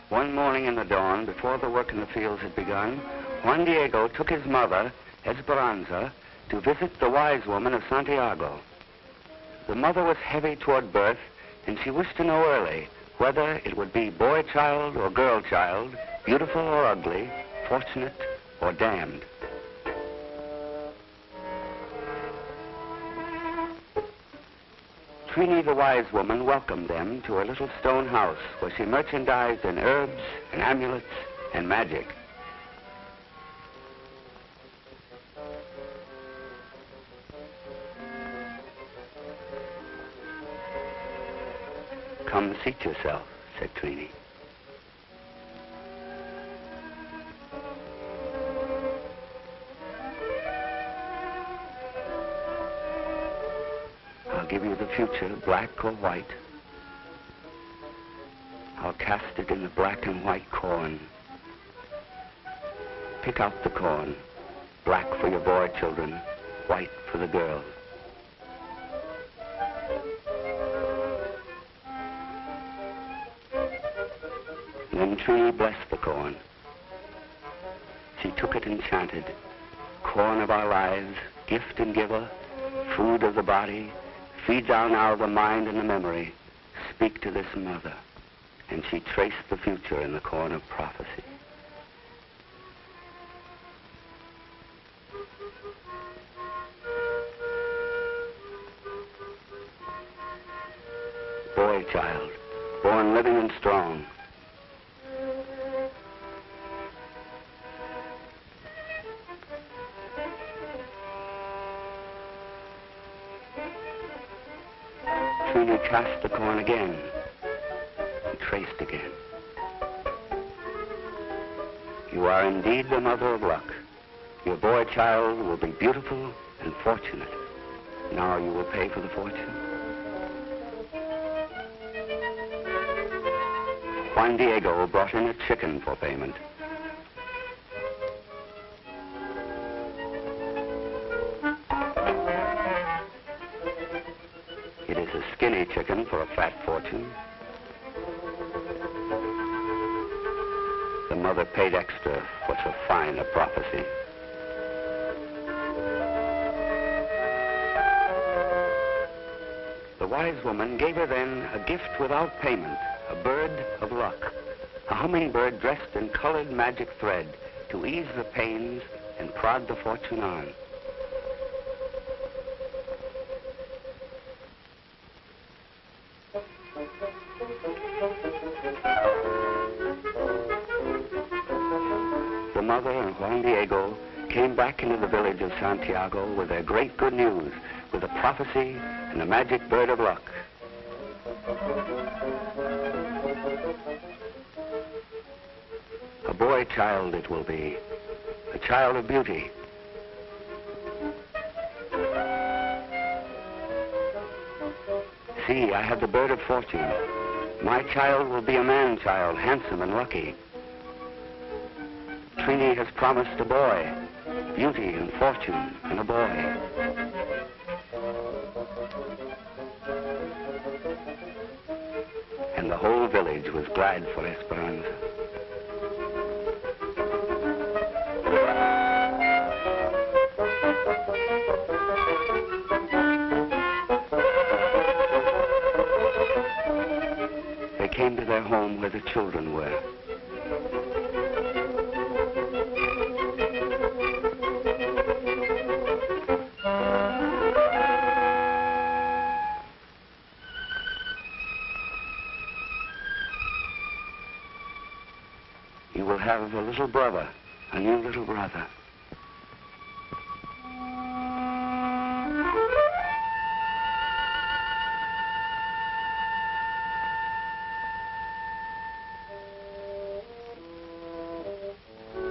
One morning in the dawn, before the work in the fields had begun, Juan Diego took his mother, Esperanza, to visit the wise woman of Santiago. The mother was heavy toward birth, and she wished to know early whether it would be boy child or girl child, beautiful or ugly, fortunate or damned. Trini, the wise woman, welcomed them to her little stone house where she merchandised in herbs and amulets and magic. Come seat yourself, said Trini. I'll give you the future, black or white. I'll cast it in the black and white corn. Pick out the corn, black for your boy children, white for the girls. Then Trini blessed the corn. She took it enchanted, corn of our lives, gift and giver, food of the body, feed down now the mind and the memory. Speak to this mother. And she traced the future in the corn of prophecy. Boy child, born living and strong. Trini cast the corn again and traced again. You are indeed the mother of luck. Your boy child will be beautiful and fortunate. Now you will pay for the fortune. Juan Diego brought in a chicken for payment. It is a skinny chicken for a fat fortune. The mother paid extra for so fine a prophecy. The wise woman gave her then a gift without payment, a bird of luck, a hummingbird dressed in colored magic thread to ease the pains and prod the fortune on. The mother and Juan Diego came back into the village of Santiago with their great good news, with a prophecy and a magic bird of luck. A boy child it will be, a child of beauty. See, I have the bird of fortune. My child will be a man-child, handsome and lucky. Trini has promised a boy, beauty and fortune and a boy. And the whole village was glad for Esperanza. They came to their home where the children were. You will have a little brother, a new little brother.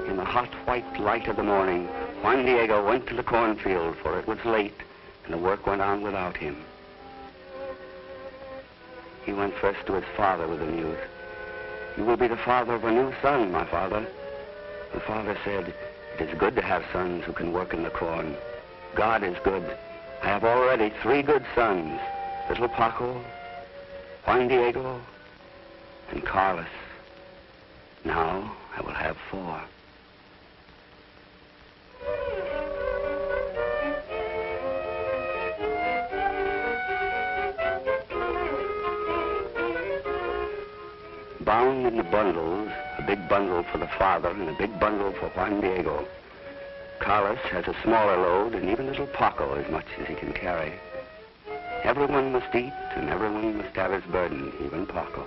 In the hot white light of the morning, Juan Diego went to the cornfield, for it was late, and the work went on without him. He went first to his father with the news. "You will be the father of a new son, my father." The father said, "It is good to have sons who can work in the corn. God is good. I have already 3 good sons, little Paco, Juan Diego, and Carlos. Now I will have 4. Bound in the bundles, a big bundle for the father and a big bundle for Juan Diego. Carlos has a smaller load, and even little Paco as much as he can carry. Everyone must eat, and everyone must have his burden, even Paco.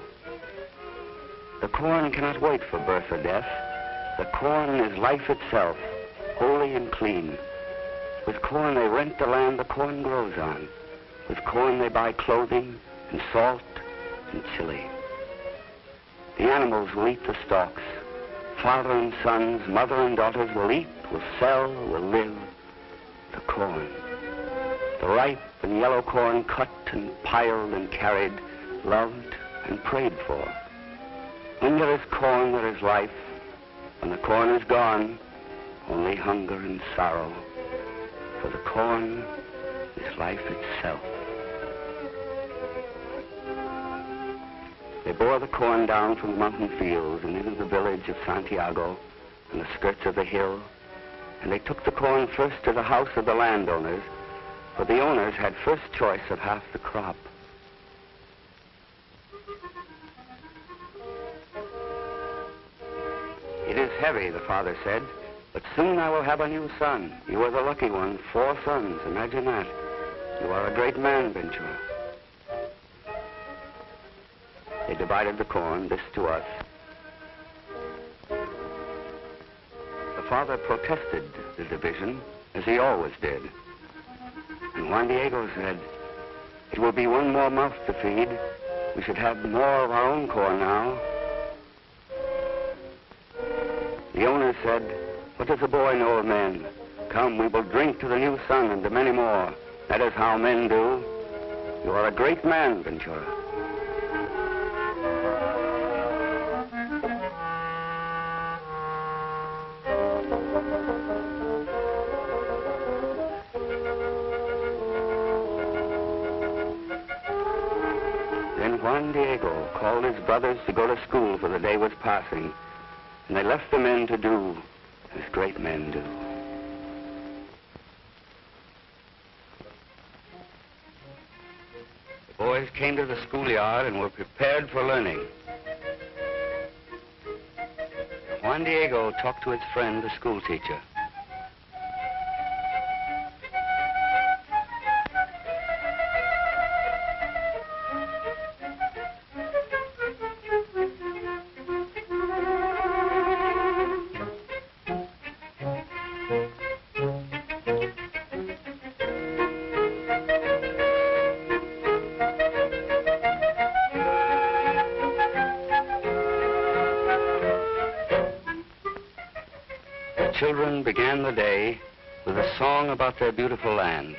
The corn cannot wait for birth or death. The corn is life itself, holy and clean. With corn they rent the land the corn grows on. With corn they buy clothing and salt and chili. The animals will eat the stalks. Father and sons, mother and daughters will eat, will sell, will live the corn. The ripe and yellow corn cut and piled and carried, loved and prayed for. When there is corn, there is life. When the corn is gone, only hunger and sorrow. For the corn is life itself. They bore the corn down from the mountain fields and into the village of Santiago on the skirts of the hill, and they took the corn first to the house of the landowners, for the owners had first choice of half the crop. "It is heavy," the father said, "but soon I will have a new son. You are the lucky one, 4 sons, imagine that. You are a great man, Ventura." They divided the corn, this to us. The father protested the division, as he always did. And Juan Diego said, "It will be 1 more mouth to feed. We should have more of our own corn now." The owner said, "What does a boy know of men? Come, we will drink to the new son and to many more. That is how men do. You are a great man, Ventura." Juan Diego called his brothers to go to school, for the day was passing, and they left the men to do as great men do. The boys came to the schoolyard and were prepared for learning. Juan Diego talked to his friend, the schoolteacher. children began the day with a song about their beautiful land.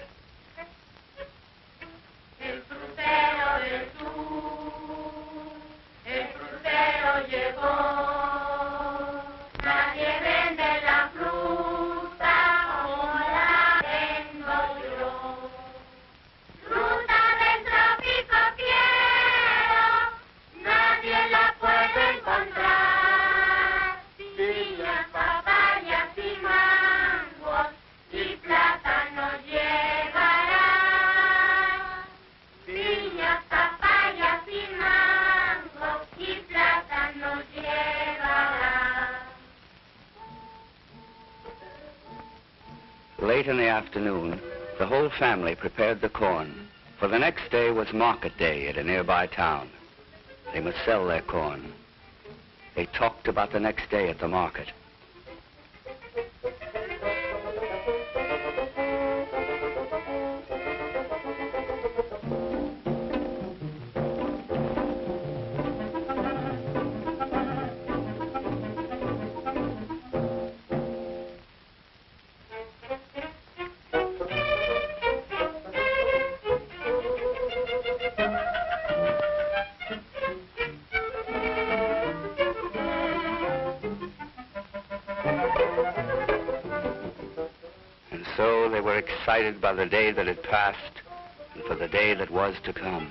Late in the afternoon, the whole family prepared the corn, for the next day was market day at a nearby town. They must sell their corn. They talked about the next day at the market. So they were excited by the day that had passed and for the day that was to come.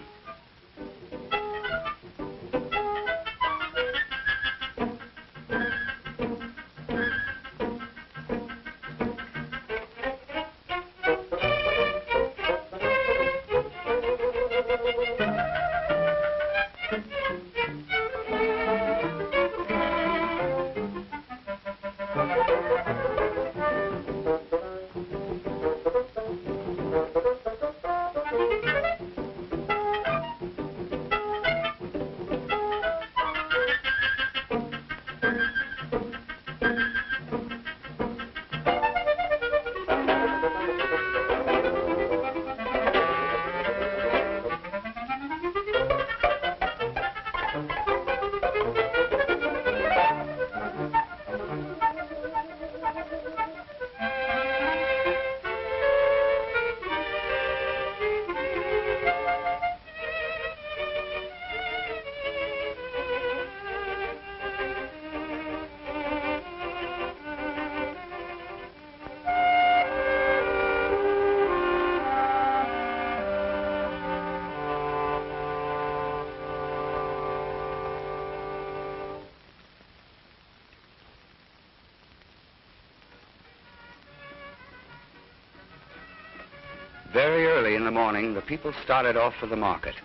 Very early in the morning, the people started off for the market.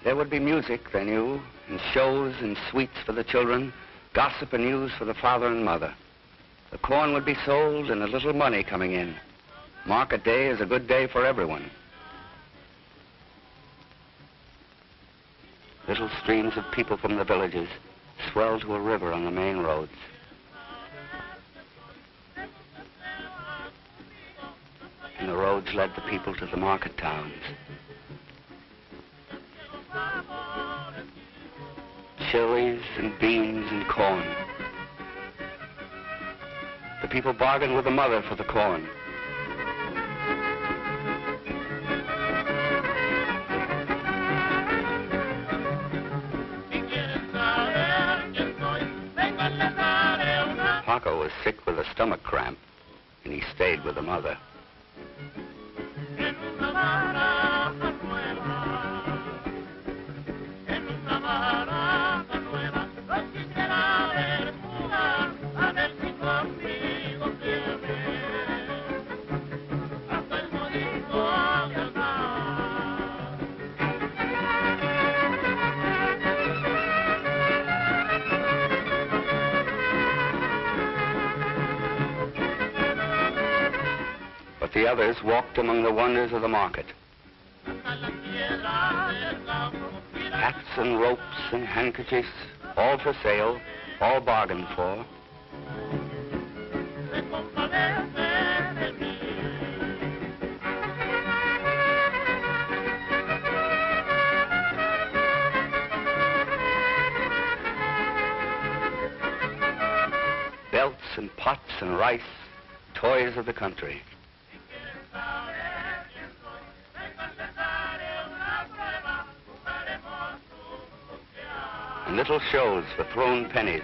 There would be music, they knew, and shows and sweets for the children, gossip and news for the father and mother. The corn would be sold and a little money coming in. Market day is a good day for everyone. Little streams of people from the villages swelled to a river on the main roads. And the roads led the people to the market towns. Chilies and beans and corn. The people bargained with the mother for the corn. Paco was sick with a stomach cramp, and he stayed with the mother. But the others walked among the wonders of the market. Hats and ropes and handkerchiefs, all for sale, all bargained for. Belts and pots and rice, toys of the country. And little shows for thrown pennies.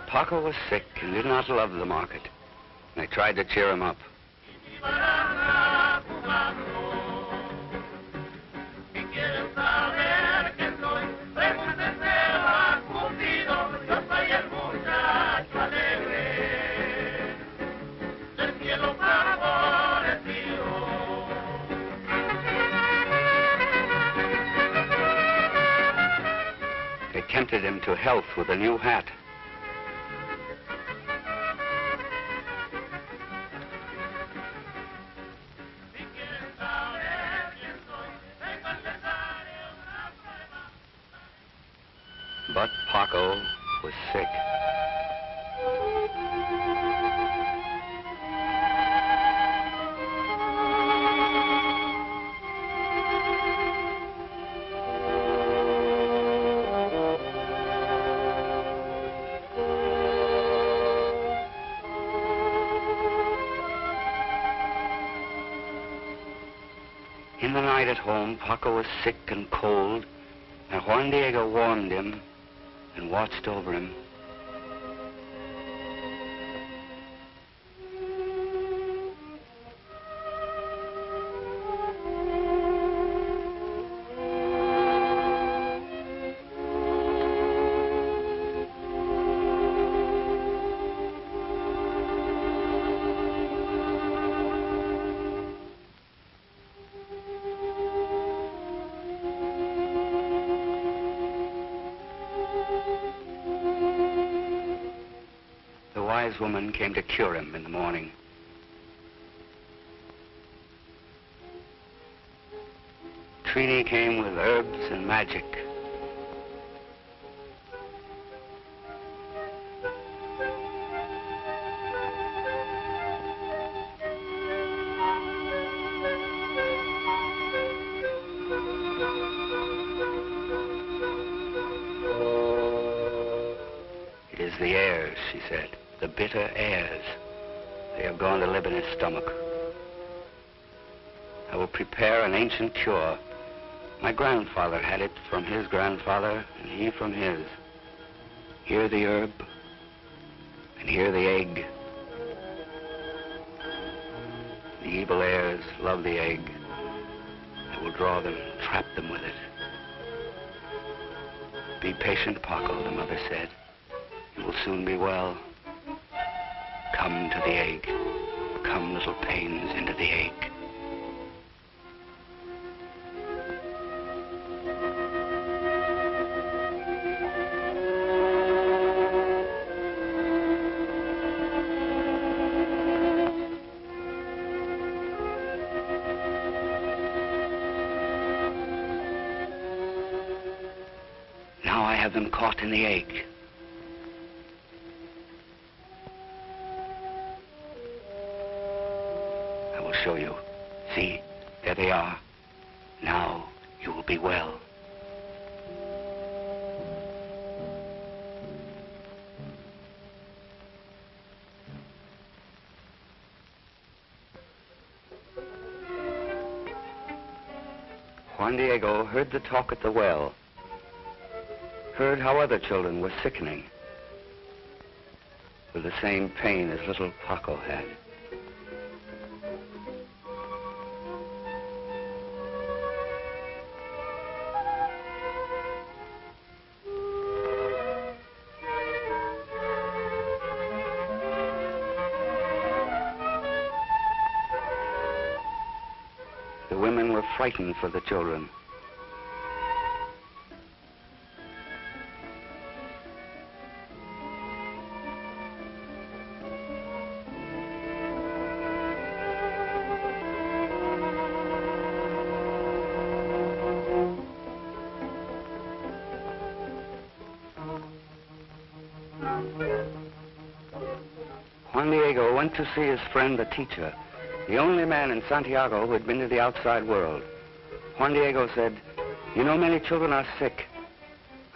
Paco was sick and did not love the market. And I tried to cheer him up. I tempted him to health with a new hat. But Paco was sick. In the night at home, Paco was sick and cold, and Juan Diego warmed him and watched over him. The wise woman came to cure him in the morning. Trini came with herbs and magic. It is the airs, she said. The bitter airs. They have gone to live in his stomach. I will prepare an ancient cure. My grandfather had it from his grandfather, and he from his. Here the herb, and here the egg. The evil airs love the egg. I will draw them, trap them with it. Be patient, Paco, the mother said. You will soon be well. Come to the egg. Come, little pains, into the egg. Now I have them caught in the egg. show you. See, there they are. Now you will be well. Juan Diego heard the talk at the well, heard how other children were sickening with the same pain as little Paco had. The women were frightened for the children. Juan Diego went to see his friend, the teacher, the only man in Santiago who had been to the outside world. Juan Diego said, "You know, many children are sick."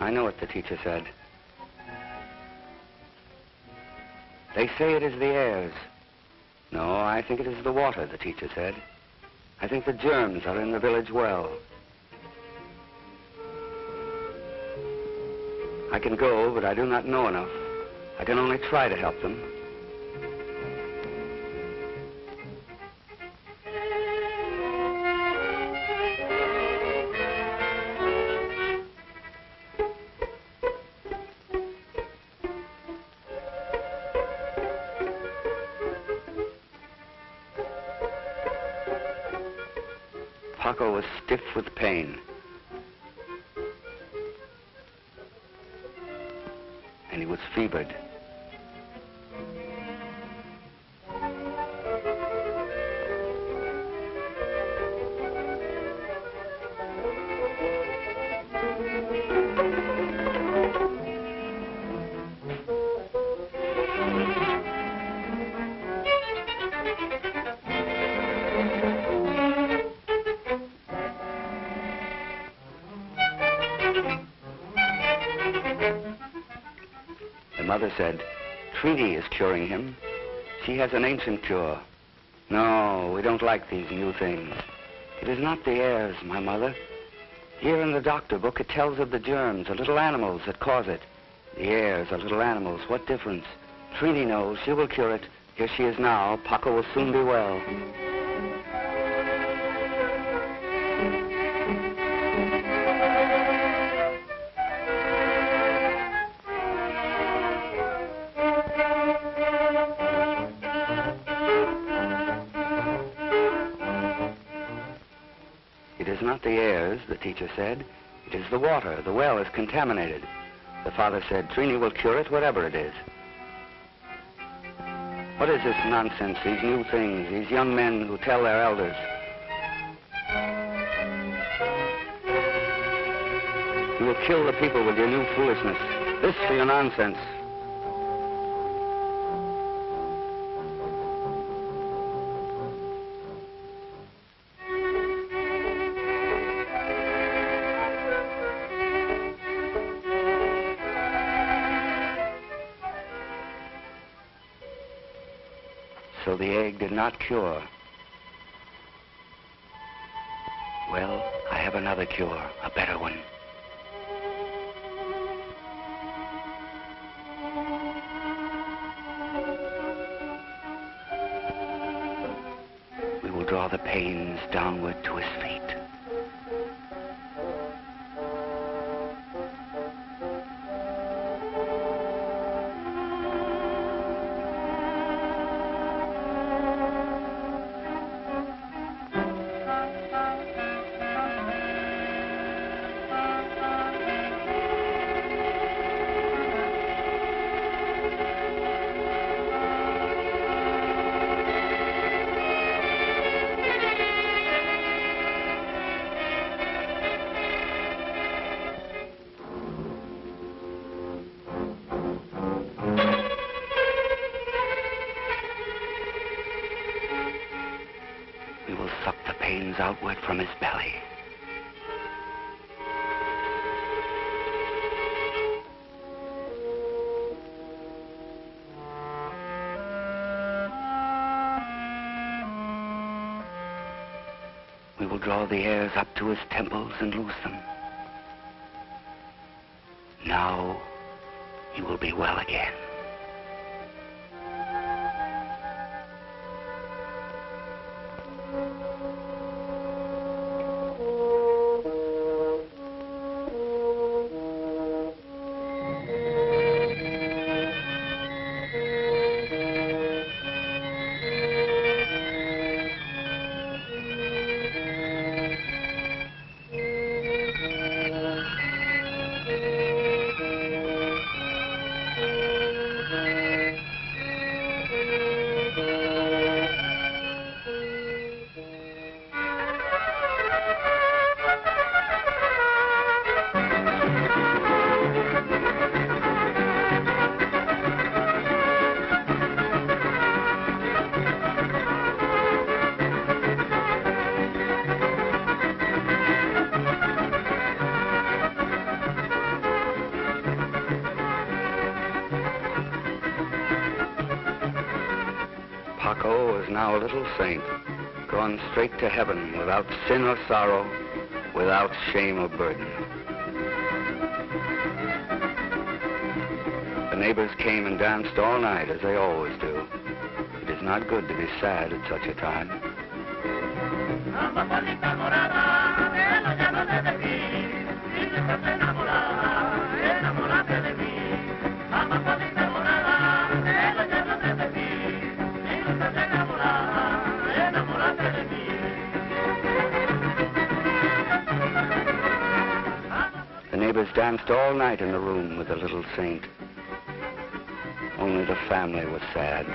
"I know it," the teacher said. "They say it is the airs." "No, I think it is the water," the teacher said. "I think the germs are in the village well." "I can go, but I do not know enough. I can only try to help them." Paco was stiff with pain. And he was fevered. The mother said, "Trini is curing him. She has an ancient cure." "No, we don't like these new things. It is not the airs, my mother. Here in the doctor book it tells of the germs, the little animals that cause it. The airs are little animals. What difference? Trini knows. She will cure it. Here she is now. Paco will soon be well." "It is not the airs," the teacher said. "It is the water. The well is contaminated." The father said, "Trini will cure it, whatever it is." What is this nonsense, these new things, these young men who tell their elders? You will kill the people with your new foolishness. This for your nonsense. So the egg did not cure. Well, I have another cure, a better one. We will draw the pains downward to his feet. outward from his belly. We will draw the hairs up to his temples and loose them. Now you will be well again. Now a little saint, gone straight to heaven without sin or sorrow, without shame or burden. The neighbors came and danced all night, as they always do. It is not good to be sad at such a time. The neighbors danced all night in the room with the little saint. Only the family was sad.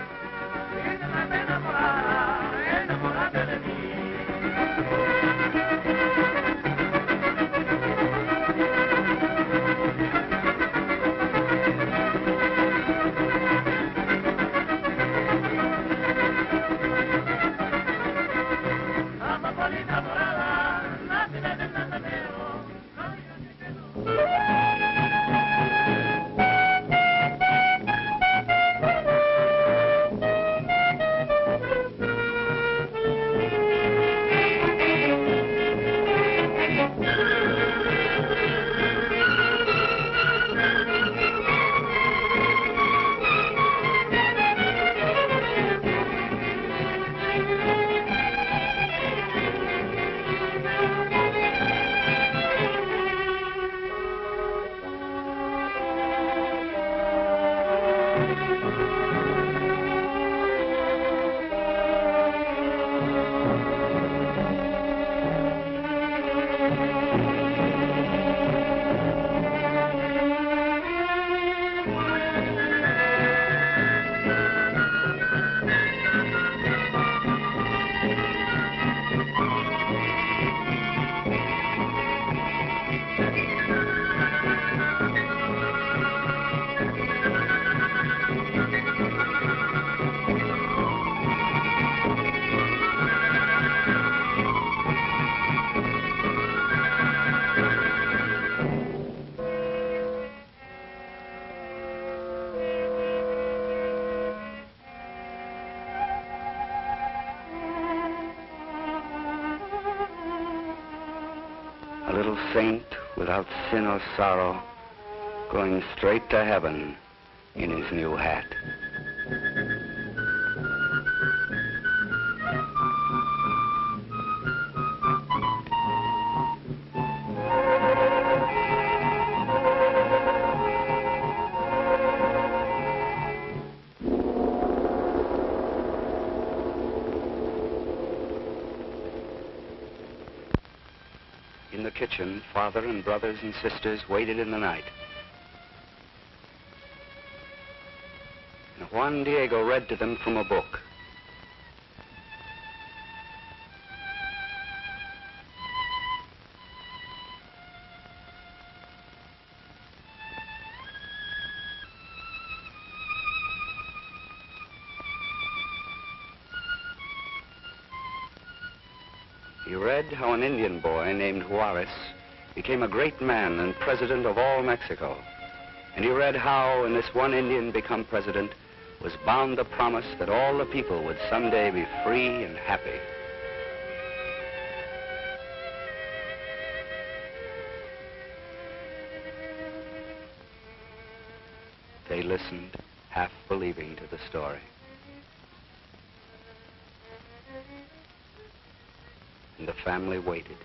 A little saint without sin or sorrow, going straight to heaven in his new hat. In the kitchen, father and brothers and sisters waited in the night. And Juan Diego read to them from a book. He read how an Indian boy named Juarez became a great man and president of all Mexico. And he read how, in this one Indian become president, was bound the promise that all the people would someday be free and happy. They listened, half believing to the story. And the family waited.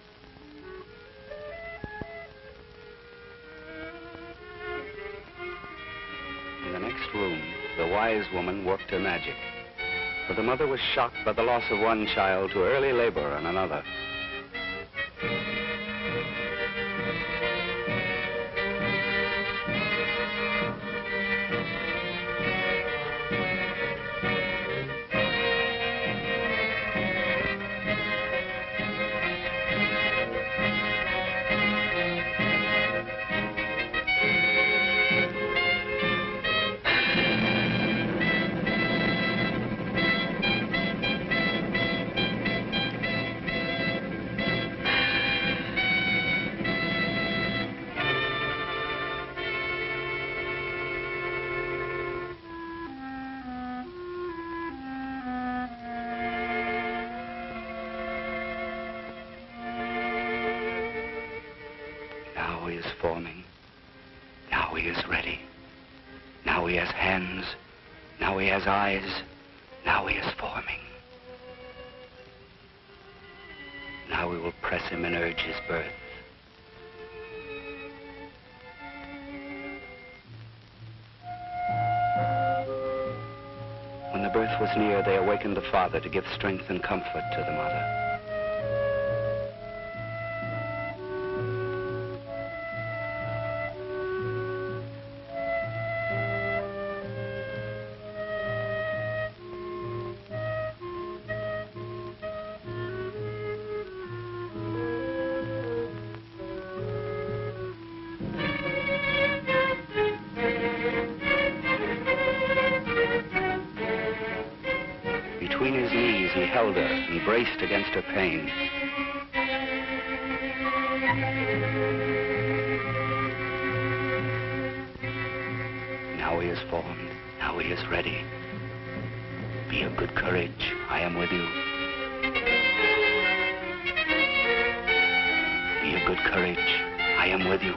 In the next room, the wise woman worked her magic. For the mother was shocked by the loss of one child to early labor on another. Now he is forming. Now he is ready. Now he has hands. Now he has eyes. Now he is forming. Now we will press him and urge his birth. When the birth was near, they awakened the father to give strength and comfort to the mother. Between his knees, he held her and braced against her pain. Now he is formed. Now he is ready. Be of good courage. I am with you. Be of good courage. I am with you.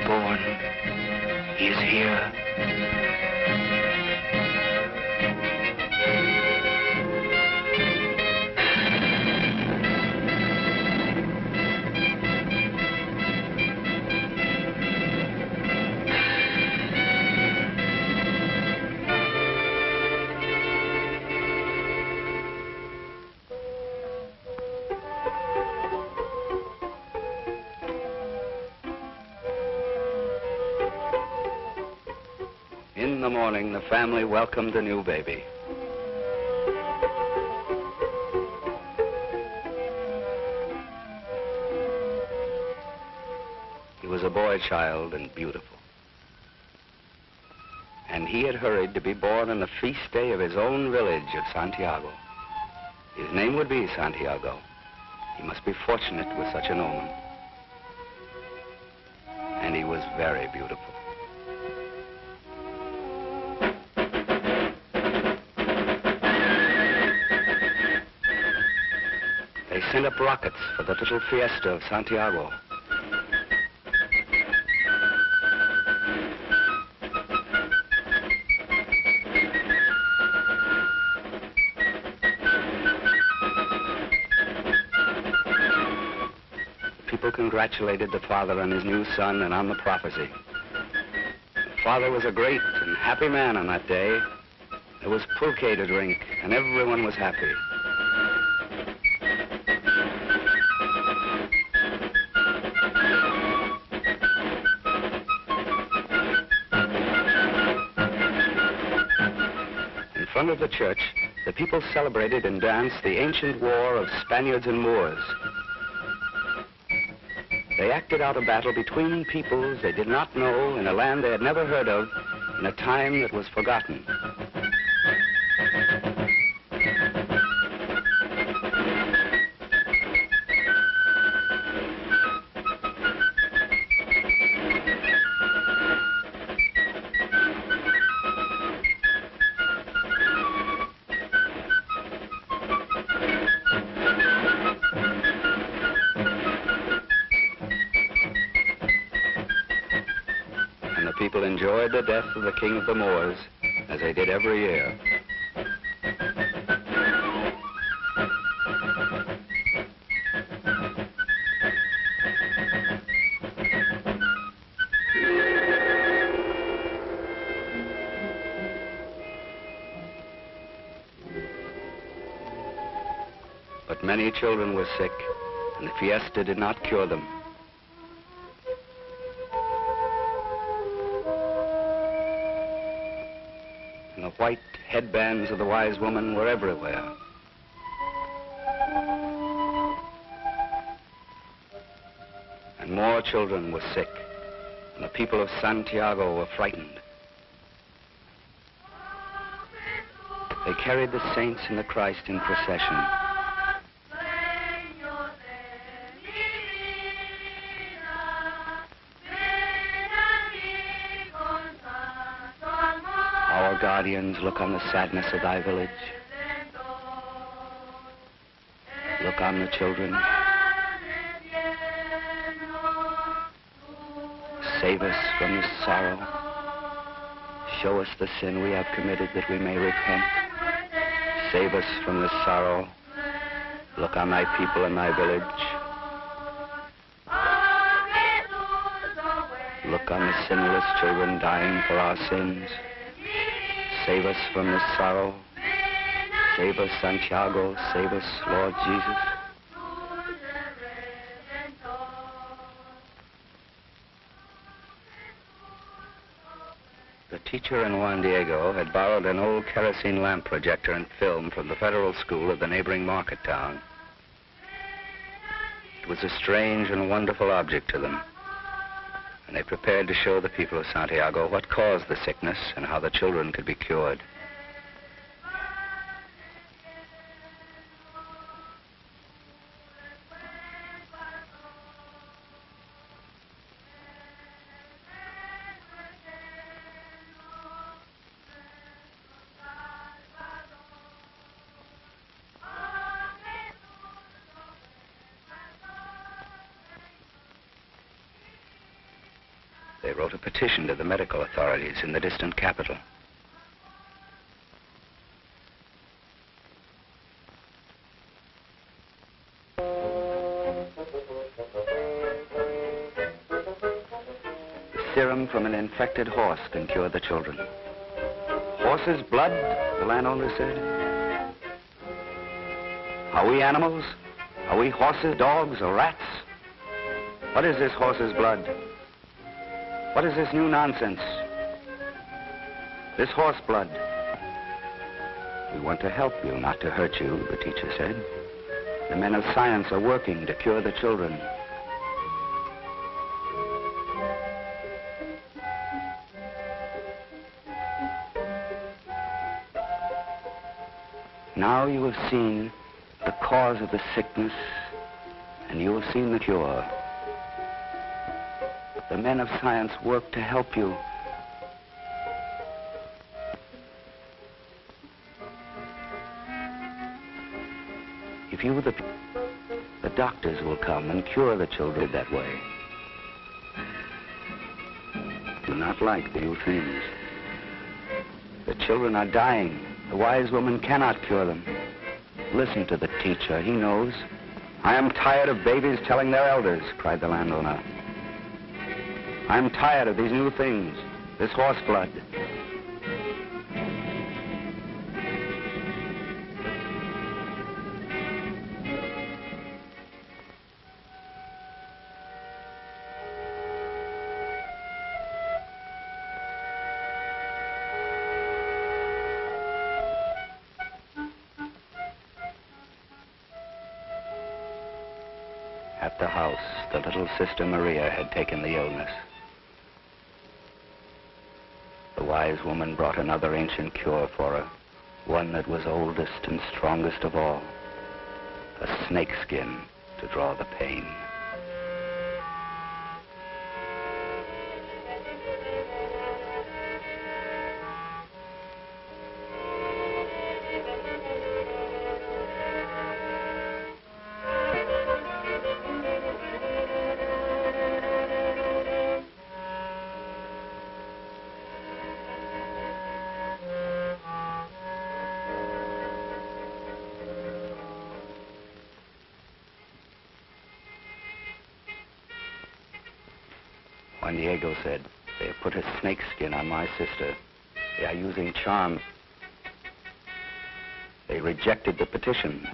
Born. He is here. In the morning, the family welcomed the new baby. He was a boy child and beautiful. And he had hurried to be born on the feast day of his own village of Santiago. His name would be Santiago. He must be fortunate with such an omen. And he was very beautiful. They sent up rockets for the little fiesta of Santiago. People congratulated the father on his new son and on the prophecy. The father was a great and happy man on that day. There was pulque to drink, and everyone was happy. In front of the church, the people celebrated and danced the ancient war of Spaniards and Moors. They acted out a battle between peoples they did not know, in a land they had never heard of, in a time that was forgotten. People enjoyed the death of the king of the Moors, as they did every year. But many children were sick, and the fiesta did not cure them. The white headbands of the wise woman were everywhere. And more children were sick, and the people of Santiago were frightened. They carried the saints and the Christ in procession. Guardians, look on the sadness of thy village. Look on the children. Save us from this sorrow. Show us the sin we have committed that we may repent. Save us from this sorrow. Look on thy people and thy village. Look on the sinless children dying for our sins. Save us from this sorrow. Save us, Santiago. Save us, Lord Jesus. The teacher in Juan Diego had borrowed an old kerosene lamp projector and film from the federal school of the neighboring market town. It was a strange and wonderful object to them, and they prepared to show the people of Santiago what caused the sickness and how the children could be cured. They wrote a petition to the medical authorities in the distant capital. The serum from an infected horse can cure the children. Horse's blood, the landowner said. Are we animals? Are we horses, dogs, or rats? What is this horse's blood? What is this new nonsense? This horse blood. We want to help you, not to hurt you, the teacher said. The men of science are working to cure the children. Now you have seen the cause of the sickness, and you have seen the cure. The men of science work to help you. If you were the doctors will come and cure the children that way. Do not like the new things. The children are dying. The wise woman cannot cure them. Listen to the teacher. He knows. I am tired of babies telling their elders, cried the landowner. I'm tired of these new things, this horse blood. At the house, the little sister Maria had taken the illness. The wise woman brought another ancient cure for her, one that was oldest and strongest of all, a snake skin to draw the pain. Juan Diego said, "They have put a snake skin on my sister. They are using charm. They rejected the petition."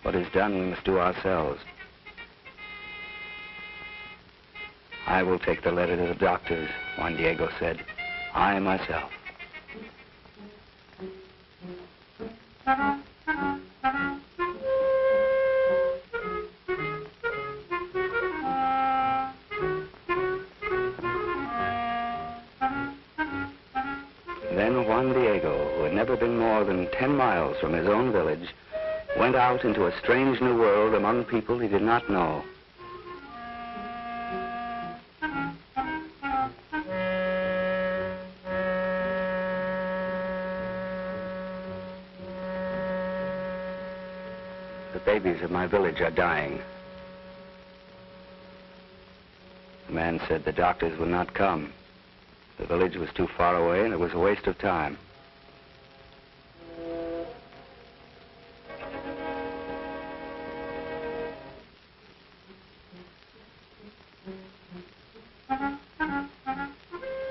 What is done, we must do ourselves. I will take the letter to the doctors, Juan Diego said. I myself. Then Juan Diego, who had never been more than 10 miles from his own village, went out into a strange new world among people he did not know. The babies of my village are dying. The man said the doctors would not come. The village was too far away and it was a waste of time.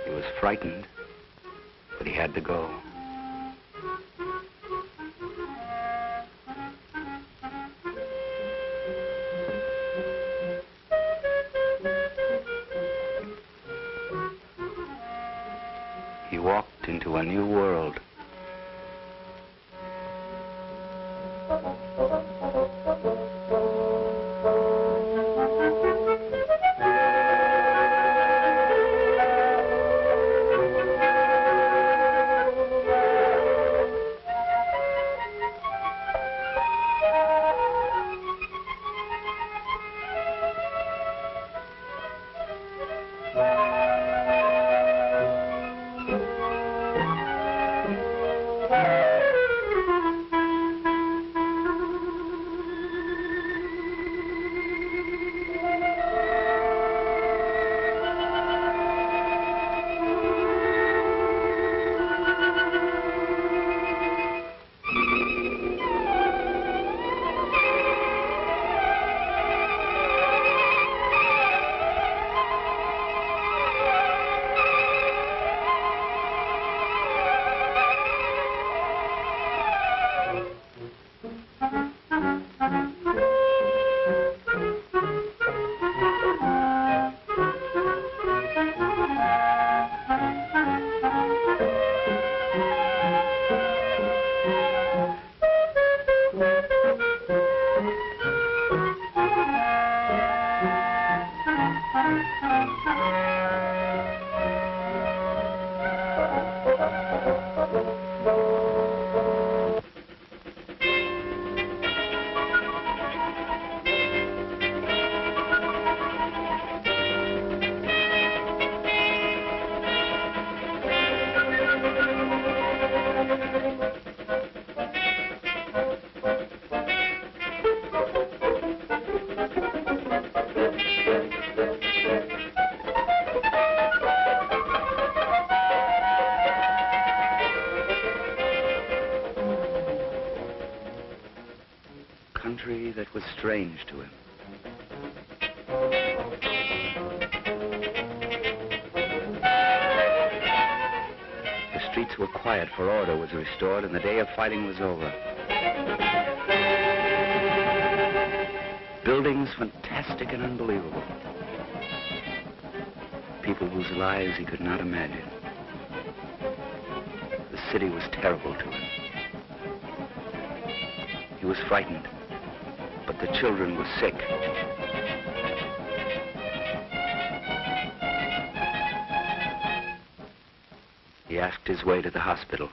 He was frightened, but he had to go. He walked into a new world. Country that was strange to him. The streets were quiet, for order was restored, and the day of fighting was over. Buildings fantastic and unbelievable. People whose lives he could not imagine. The city was terrible to him. He was frightened, but the children were sick. He asked his way to the hospital.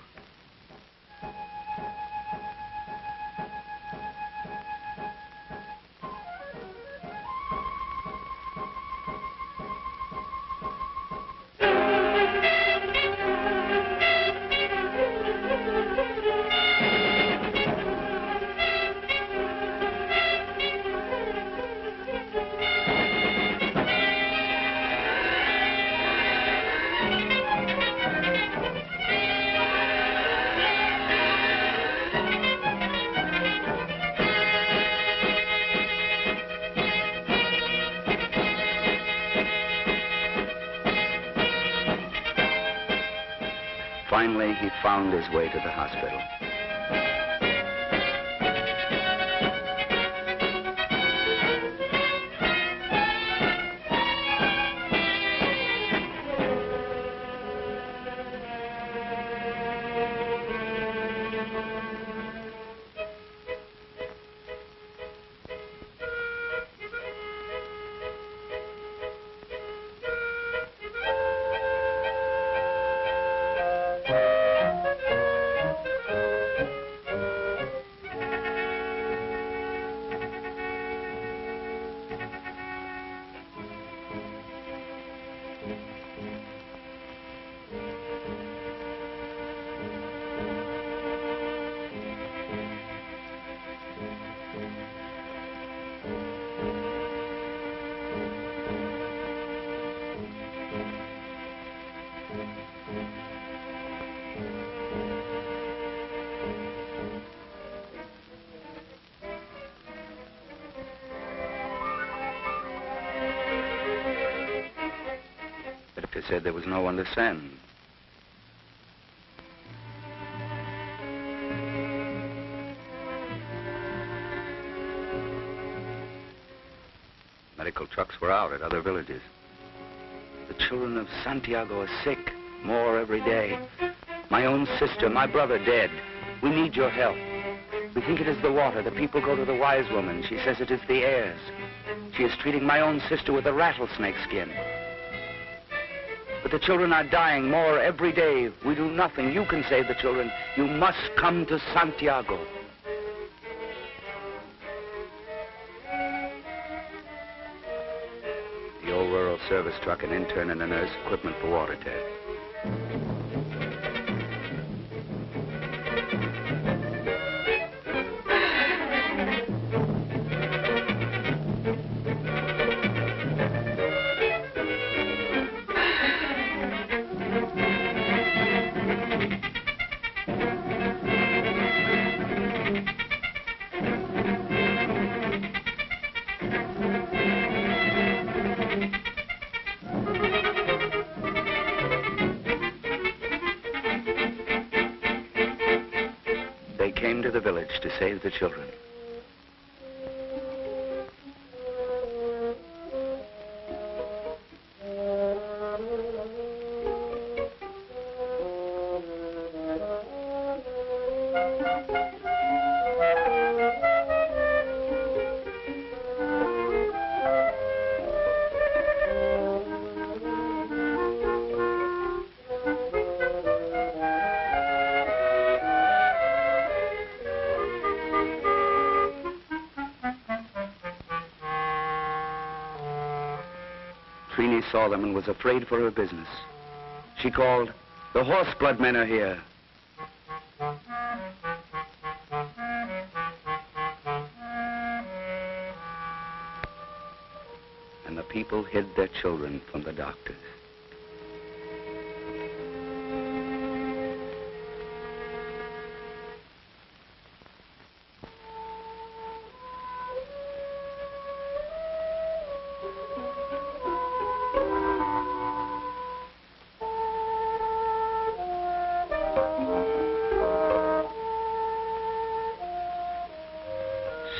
Finally, he found his way to the hospital. They said there was no one to send. Medical trucks were out at other villages. The children of Santiago are sick, more every day. My own sister, my brother dead. We need your help. We think it is the water. The people go to the wise woman. She says it is the airs. She is treating my own sister with a rattlesnake skin. But the children are dying more every day. We do nothing. You can save the children. You must come to Santiago. The old rural service truck, an intern and a nurse, equipment for water test. Came to the village to save the children. Trini saw them and was afraid for her business. She called, "The horseblood men are here." And the people hid their children from the doctors.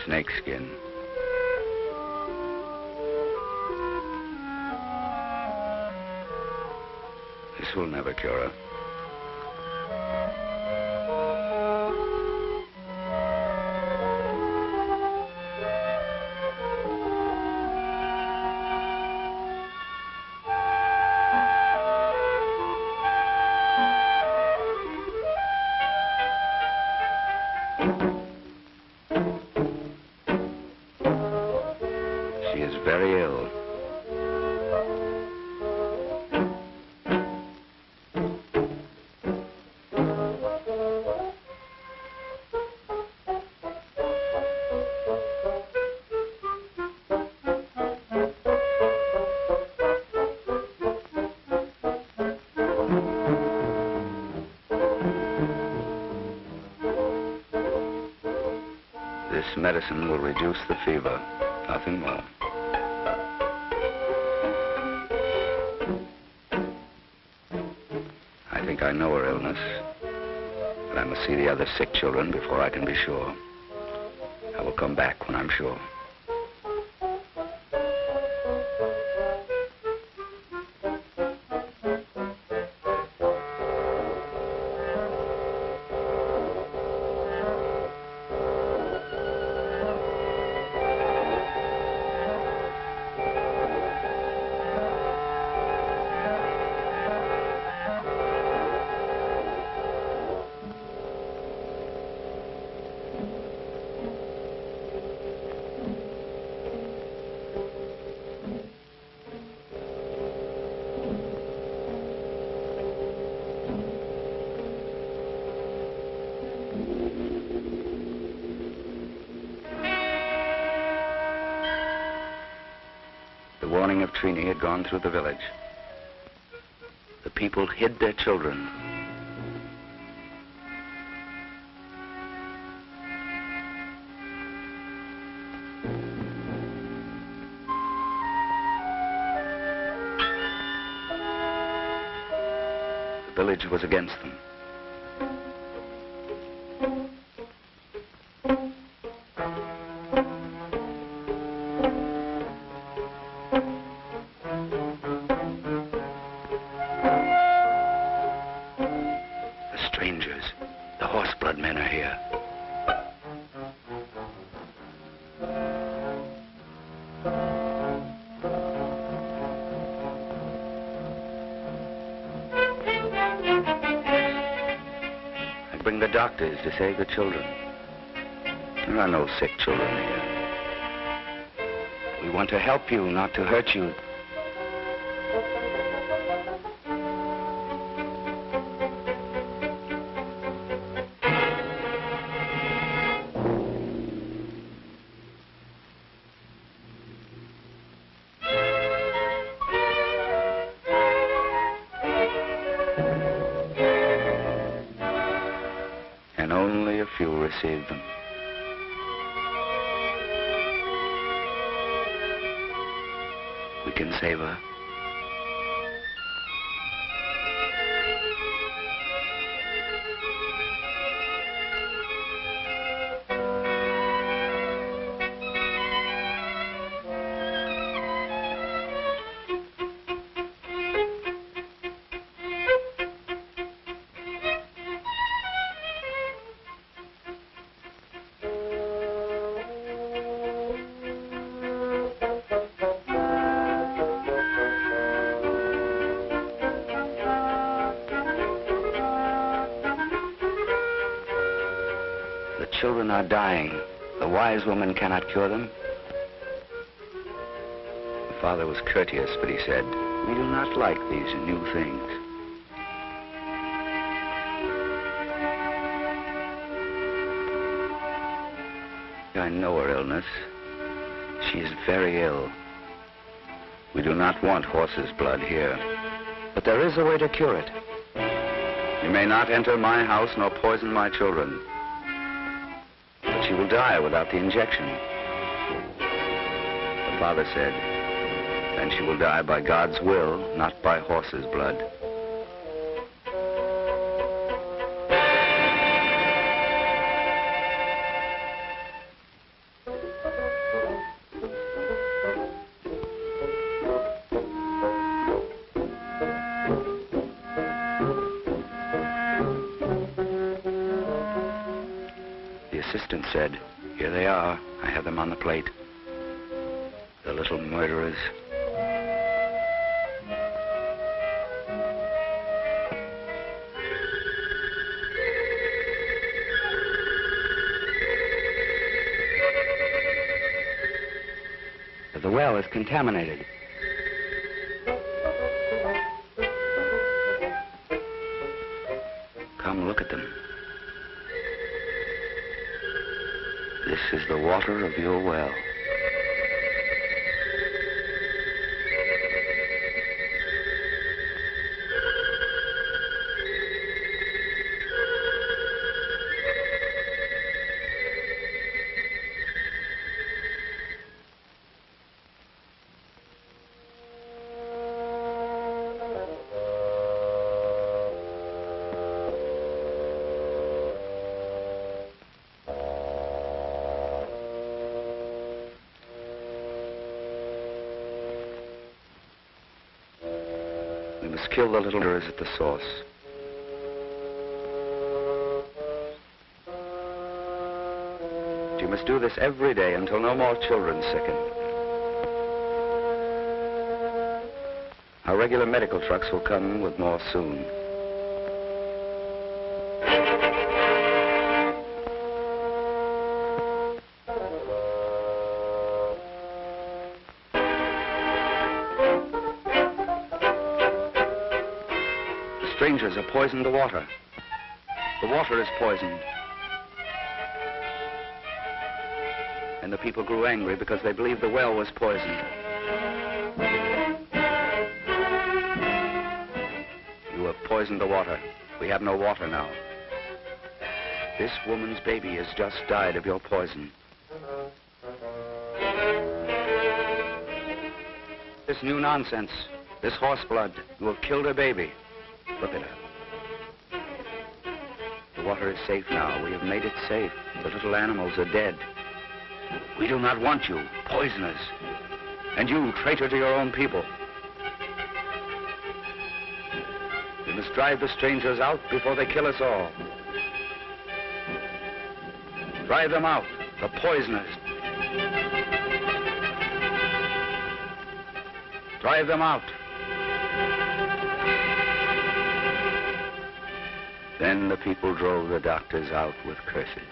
Snakeskin. This will never cure her. very ill. This medicine will reduce the fever, nothing more. I think I know her illness, but I must see the other sick children before I can be sure. I will come back when I'm sure. The warning of Trini had gone through the village. The people hid their children. The village was against them. Bring the doctors to save the children. There are no sick children here. We want to help you, not to hurt you. And only a few received them. We can save her. Children are dying. The wise woman cannot cure them. The father was courteous, but he said, "We do not like these new things." I know her illness. She is very ill. We do not want horse's blood here, but there is a way to cure it. You may not enter my house nor poison my children. She will die without the injection. The father said, then she will die by God's will, not by horse's blood. The assistant said, "Here they are. I have them on the plate. The little murderers." The well is contaminated. Come look at them. This is the water of your well. We must kill the little birds at the source. You must do this every day until no more children sicken. Our regular medical trucks will come with more soon. Strangers have poisoned the water. The water is poisoned. And the people grew angry because they believed the well was poisoned. You have poisoned the water. We have no water now. This woman's baby has just died of your poison. This new nonsense, this horse blood, you have killed her baby. Look at her. The water is safe now. We have made it safe. The little animals are dead. We do not want you, poisoners. And you, traitor to your own people. We must drive the strangers out before they kill us all. Drive them out, the poisoners. Drive them out. Then the people drove the doctors out with curses.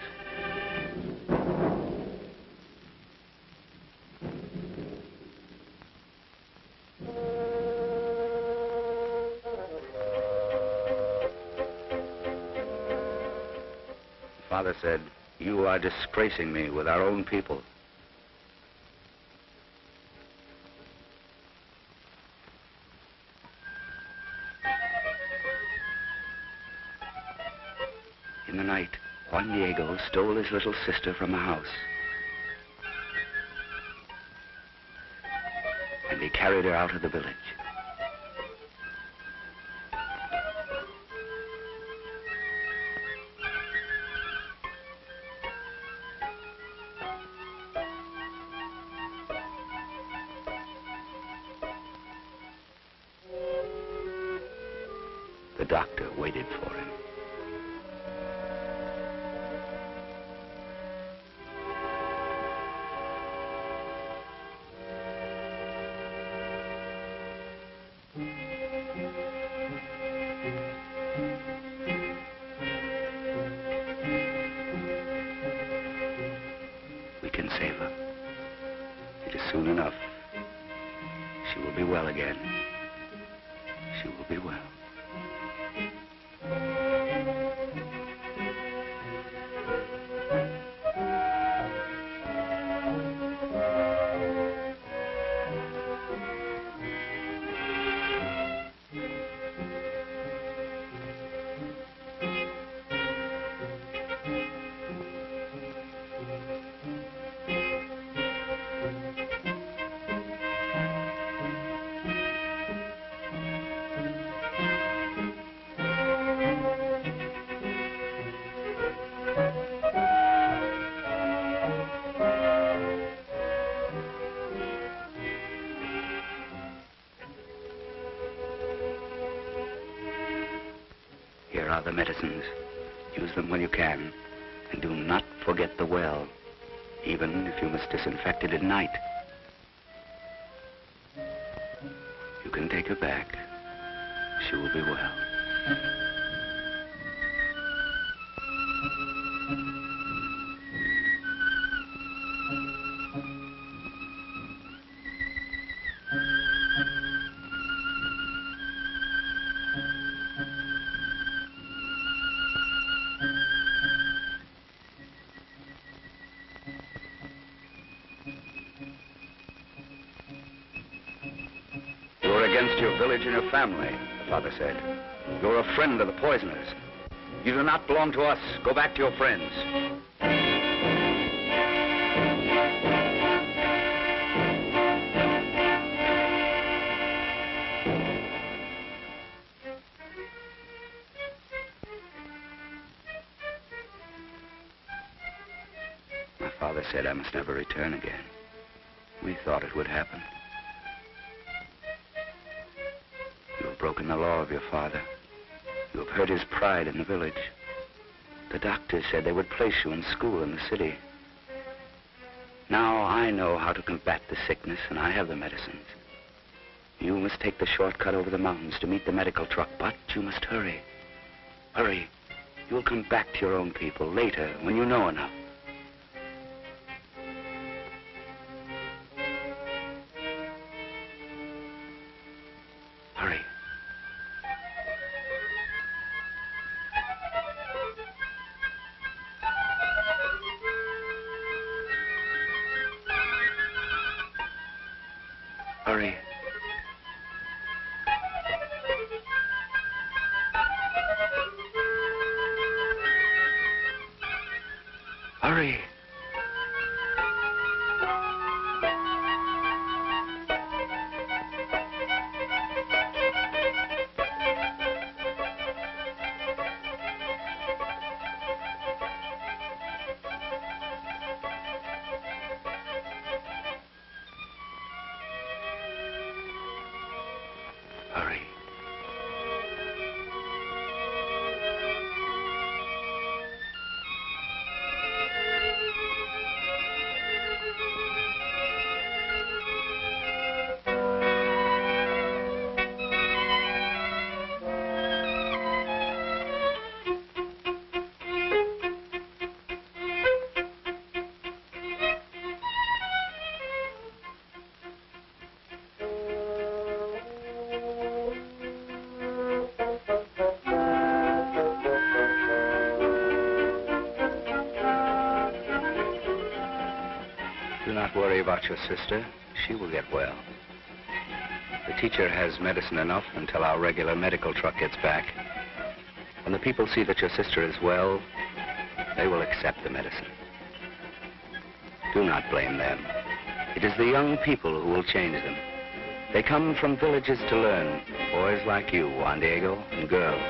Father said, "You are disgracing me with our own people." In the night, Juan Diego stole his little sister from a house. And he carried her out of the village. The doctor waited for him. We can save her. It is soon enough. She will be well again. She will be well. Here are the medicines. Use them when you can. And do not forget the well, even if you must disinfect it at night. You can take her back. She will be well. against your village and your family, the father said. You're a friend of the poisoners. You do not belong to us. Go back to your friends. My father said I must never return again. We thought it would happen. You have broken the law of your father. You have hurt his pride in the village. The doctors said they would place you in school in the city. Now I know how to combat the sickness, and I have the medicines. You must take the shortcut over the mountains to meet the medical truck, but you must hurry. Hurry. You will come back to your own people later when you know enough. Hurry. Hurry. Hurry. Hurry. Do not worry about your sister. She will get well. The teacher has medicine enough until our regular medical truck gets back. When the people see that your sister is well, they will accept the medicine. Do not blame them. It is the young people who will change them. They come from villages to learn, boys like you, Juan Diego, and girls.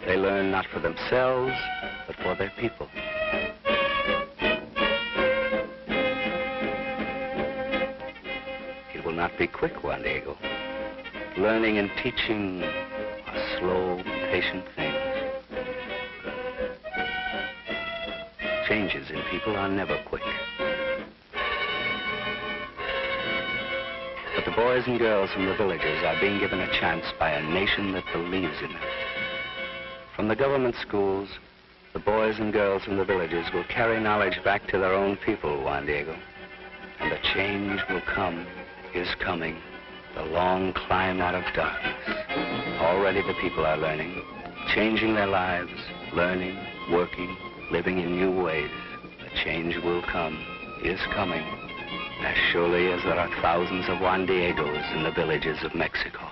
They learn not for themselves, but for their people. It will not be quick, Juan Diego. Learning and teaching are slow, patient things. Changes in people are never quick. But the boys and girls from the villages are being given a chance by a nation that believes in them. From the government schools, the boys and girls from the villages will carry knowledge back to their own people, Juan Diego. And the change will come, is coming, the long climb out of darkness. Already the people are learning, changing their lives, learning, working, living in new ways. The change will come, is coming, as surely as there are thousands of Juan Diegos in the villages of Mexico.